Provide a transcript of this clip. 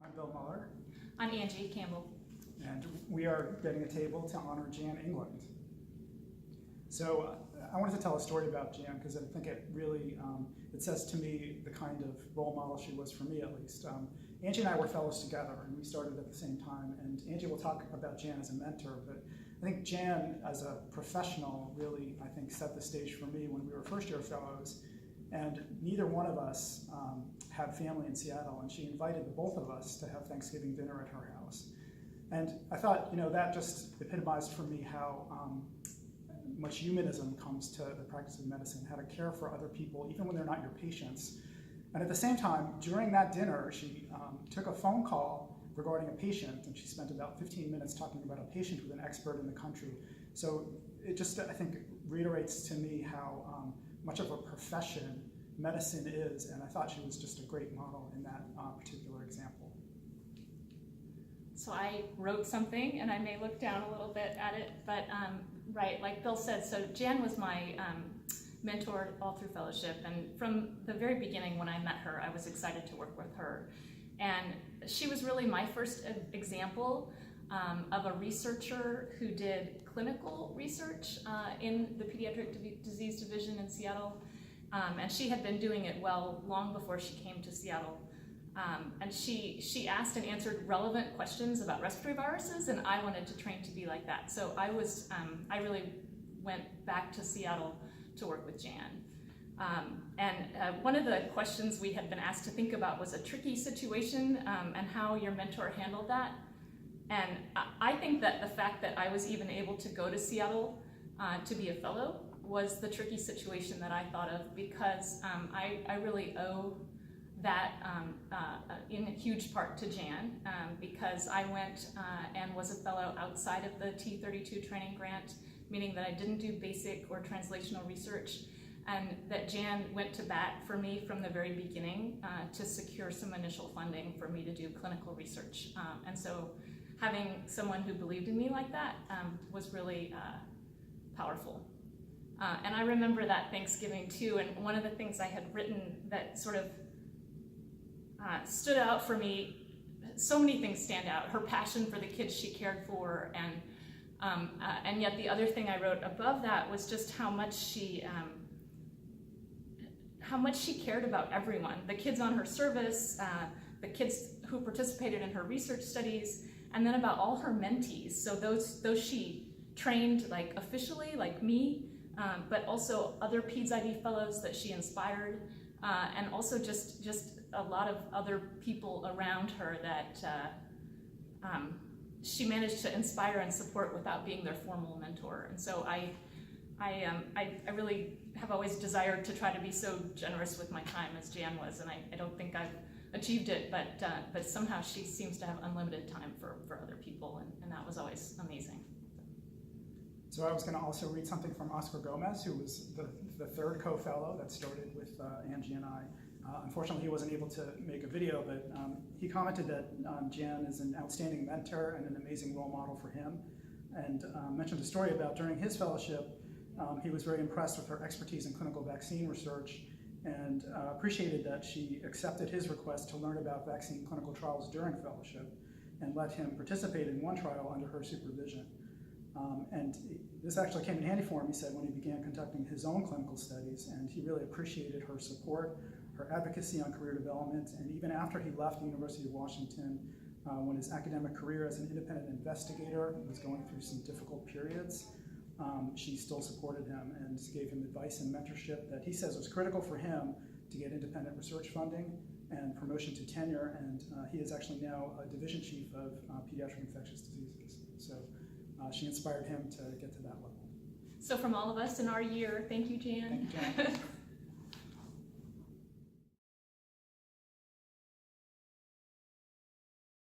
I'm Bill Muller, I'm Angie, Campbell. and we are getting a table to honor Jan England. So I wanted to tell a story about Jan because I think it really, it says to me the kind of role model she was for me at least. Angie and I were fellows together and we started at the same time, and Angie will talk about Jan as a mentor, but I think Jan as a professional really, I think, set the stage for me when we were first year fellows, and neither one of us had family in Seattle, and she invited the both of us to have Thanksgiving dinner at her house. And I thought, that just epitomized for me how much humanism comes to the practice of medicine, how to care for other people, even when they're not your patients. And at the same time, during that dinner, she took a phone call regarding a patient, and she spent about 15 minutes talking about a patient with an expert in the country. So it just, I think, reiterates to me how much of a profession medicine is, and I thought she was just a great model in that particular example. So I wrote something, and I may look down a little bit at it, but right, like Bill said, so Jan was my mentor all through fellowship, and from the very beginning when I met her, I was excited to work with her. And she was really my first example of a researcher who did clinical research in the Pediatric Disease Division in Seattle. And she had been doing it long before she came to Seattle. And she asked and answered relevant questions about respiratory viruses, and I wanted to train to be like that. So I really went back to Seattle to work with Jan. And one of the questions we had been asked to think about was a tricky situation and how your mentor handled that. And I think that the fact that I was even able to go to Seattle to be a fellow was the tricky situation that I thought of, because I really owe that in huge part to Jan, because I went and was a fellow outside of the T32 training grant, meaning that I didn't do basic or translational research, and that Jan went to bat for me from the very beginning to secure some initial funding for me to do clinical research. And so having someone who believed in me like that was really powerful. And I remember that Thanksgiving too, and one of the things I had written that sort of stood out for me, so many things stand out: her passion for the kids she cared for, and yet the other thing I wrote above that was just how much she cared about everyone, the kids on her service, the kids who participated in her research studies, and then about all her mentees. So those she trained like officially, like me, but also other Peds ID fellows that she inspired, and also just a lot of other people around her that she managed to inspire and support without being their formal mentor. And so I really have always desired to try to be so generous with my time as Jan was, and I don't think I've achieved it, but somehow she seems to have unlimited time for other people, and that was always amazing. So I was going to also read something from Oscar Gomez, who was the third co-fellow that started with Angie and I. Unfortunately, he wasn't able to make a video, but he commented that Jan is an outstanding mentor and an amazing role model for him, and mentioned a story about during his fellowship, he was very impressed with her expertise in clinical vaccine research, and appreciated that she accepted his request to learn about vaccine clinical trials during fellowship and let him participate in one trial under her supervision. And this actually came in handy for him, he said, when he began conducting his own clinical studies, and he really appreciated her support, her advocacy on career development, and even after he left the University of Washington, when his academic career as an independent investigator was going through some difficult periods, she still supported him and gave him advice and mentorship that he says was critical for him to get independent research funding and promotion to tenure, and he is actually now a division chief of pediatric infectious diseases. So she inspired him to get to that level. So from all of us in our year, thank you, Jan. Thank you, Jan.